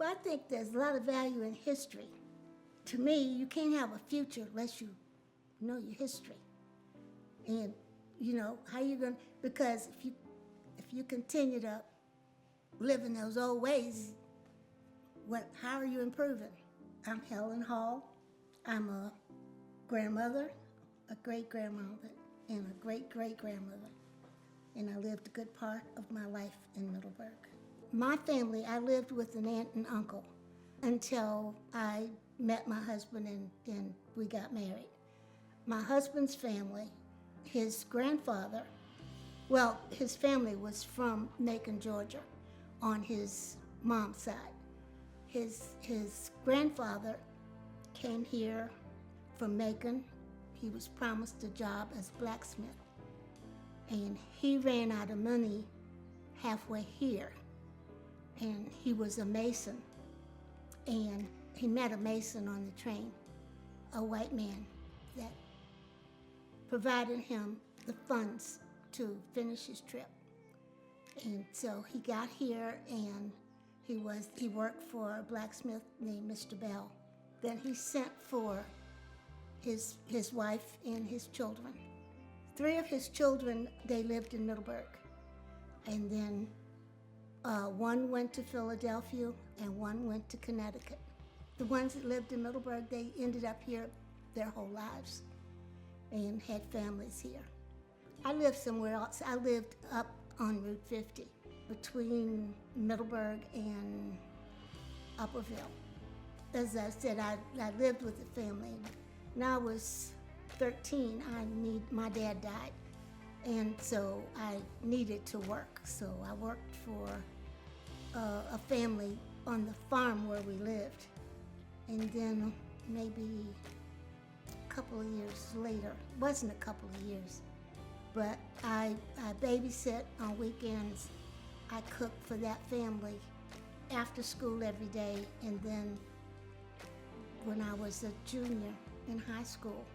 Well, I think there's a lot of value in history. To me, you can't have a future unless you know your history. And how you gonna, because if you continue to live in those old ways, how are you improving? I'm Helen Hall. I'm a grandmother, a great-grandmother, and a great-great-grandmother. And I lived a good part of my life in Middleburg. My family, I lived with an aunt and uncle until I met my husband and we got married. My husband's family, his grandfather, his family was from Macon, Georgia, on his mom's side. His grandfather came here from Macon. He was promised a job as blacksmith. And he ran out of money halfway here. And he was a mason. And he met a mason on the train, a white man that provided him the funds to finish his trip. And so he got here and he worked for a blacksmith named Mr. Bell. Then he sent for his wife and his children. 3 of his children, they lived in Middleburg. And then one went to Philadelphia and one went to Connecticut. The ones that lived in Middleburg, they ended up here their whole lives and had families here. I lived somewhere else. I lived up on Route 50 between Middleburg and Upperville. As I said, I lived with the family. When I was 13, my dad died, and so I needed to work. So I worked for a family on the farm where we lived. And then maybe a couple of years later, it wasn't a couple of years, but I babysit on weekends. I cooked for that family after school every day, and then when I was a junior in high school,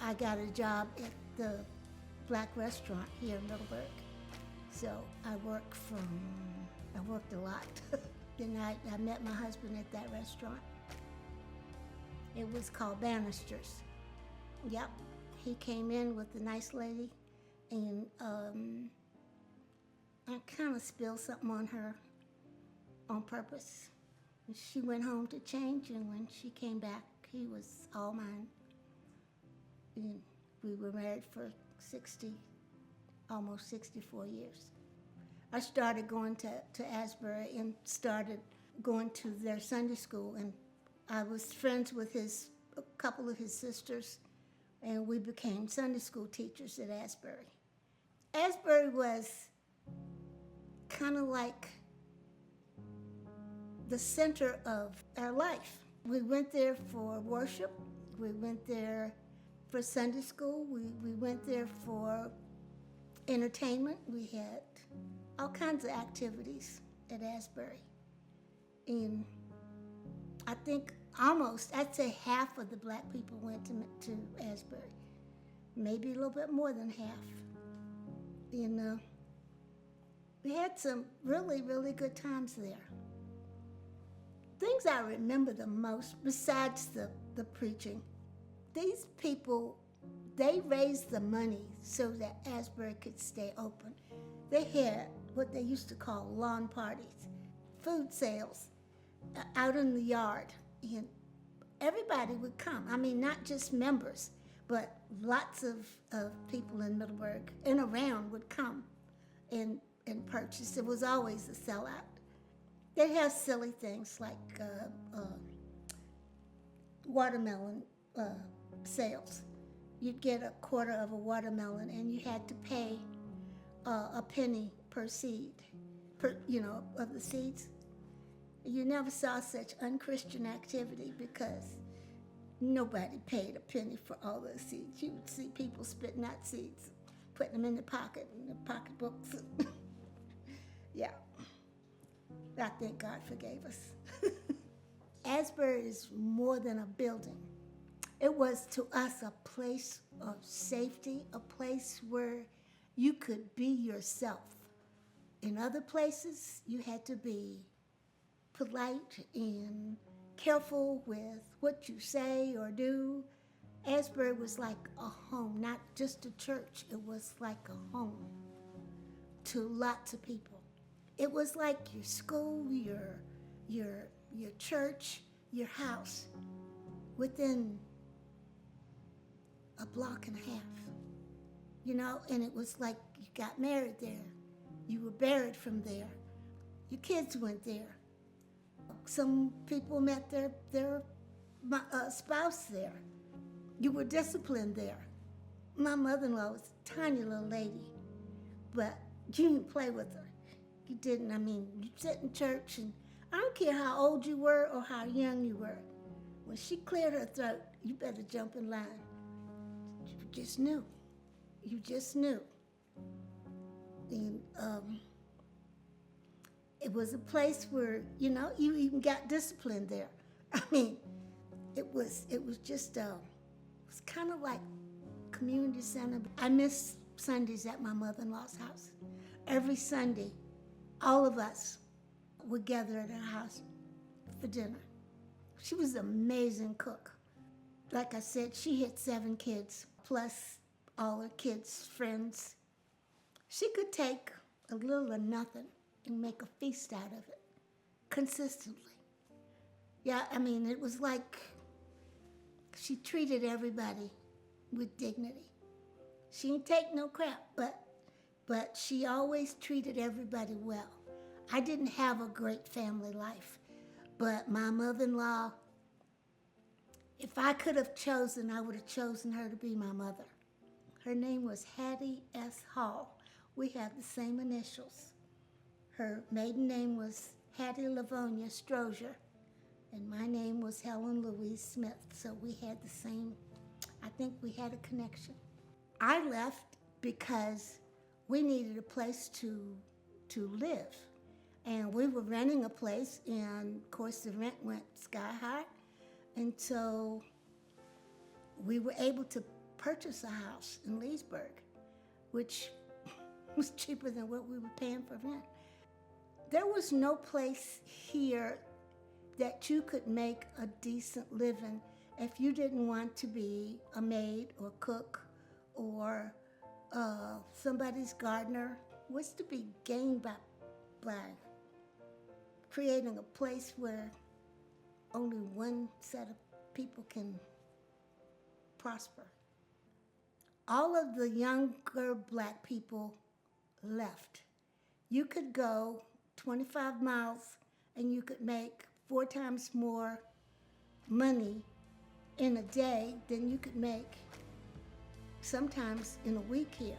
I got a job at the black restaurant here in Middleburg. So I worked a lot. Then I met my husband at that restaurant. It was called Bannister's. Yep, he came in with a nice lady, and I kind of spilled something on her on purpose. She went home to change, and when she came back, he was all mine. And we were married for almost 64 years. I started going to Asbury and started going to their Sunday school, and I was friends with a couple of his sisters, and we became Sunday school teachers at Asbury. Asbury was kind of like the center of our life. We went there for worship. We went there for Sunday school. We went there for entertainment. We had all kinds of activities at Asbury. And I think I'd say half of the black people went to Asbury. Maybe a little bit more than half. And we had some really, really good times there. Things I remember the most, besides the preaching, these people, they raised the money so that Asbury could stay open. They had what they used to call lawn parties, food sales out in the yard, and everybody would come. I mean, not just members, but lots of people in Middleburg and around would come and purchase. It was always a sellout. They'd have silly things like watermelon sales. You'd get a quarter of a watermelon, and you had to pay a penny per seed, of the seeds. You never saw such unchristian activity because nobody paid a penny for all those seeds. You would see people spitting out seeds, putting them in the pocketbooks. Yeah. I think God forgave us. Asbury is more than a building. It was to us a place of safety, a place where you could be yourself. In other places, you had to be polite and careful with what you say or do. Asbury was like a home, not just a church. It was like a home to lots of people. It was like your school, your church, your house within a block and a half. You know, and it was like you got married there. You were buried from there. Your kids went there. Some people met their spouse there. You were disciplined there. My mother-in-law was a tiny little lady, but you didn't play with her. You didn't. I mean, you sit in church, and I don't care how old you were or how young you were. When she cleared her throat, you better jump in line. You just knew. You just knew. And it was a place where, you know, you even got disciplined there. I mean, it was just, it was kind of like community center. I miss Sundays at my mother-in-law's house. Every Sunday, all of us would gather at her house for dinner. She was an amazing cook. Like I said, she had 7 kids, plus all her kids' friends. She could take a little or nothing and make a feast out of it, consistently. Yeah, I mean, it was like she treated everybody with dignity. She didn't take no crap, but she always treated everybody well. I didn't have a great family life, but my mother-in-law, if I could have chosen, I would have chosen her to be my mother. Her name was Hattie S. Hall. We have the same initials. Her maiden name was Hattie Livonia Strozier, and my name was Helen Louise Smith, so we had the same, I think we had a connection. I left because we needed a place to live, and we were renting a place, and of course the rent went sky high, and so we were able to purchase a house in Leesburg, which was cheaper than what we were paying for rent. There was no place here that you could make a decent living if you didn't want to be a maid or cook or somebody's gardener. Was to be gained by creating a place where only one set of people can prosper. All of the younger black people left. You could go 25 miles and you could make 4 times more money in a day than you could make sometimes in a week here.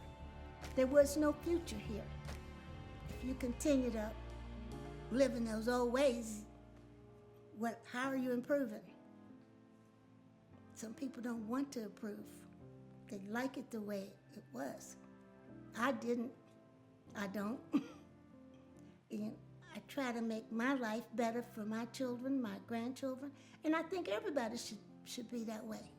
There was no future here. If you continue to live in those old ways, how are you improving? Some people don't want to improve. They like it the way it was. I didn't. I don't. And I try to make my life better for my children, my grandchildren, and I think everybody should be that way.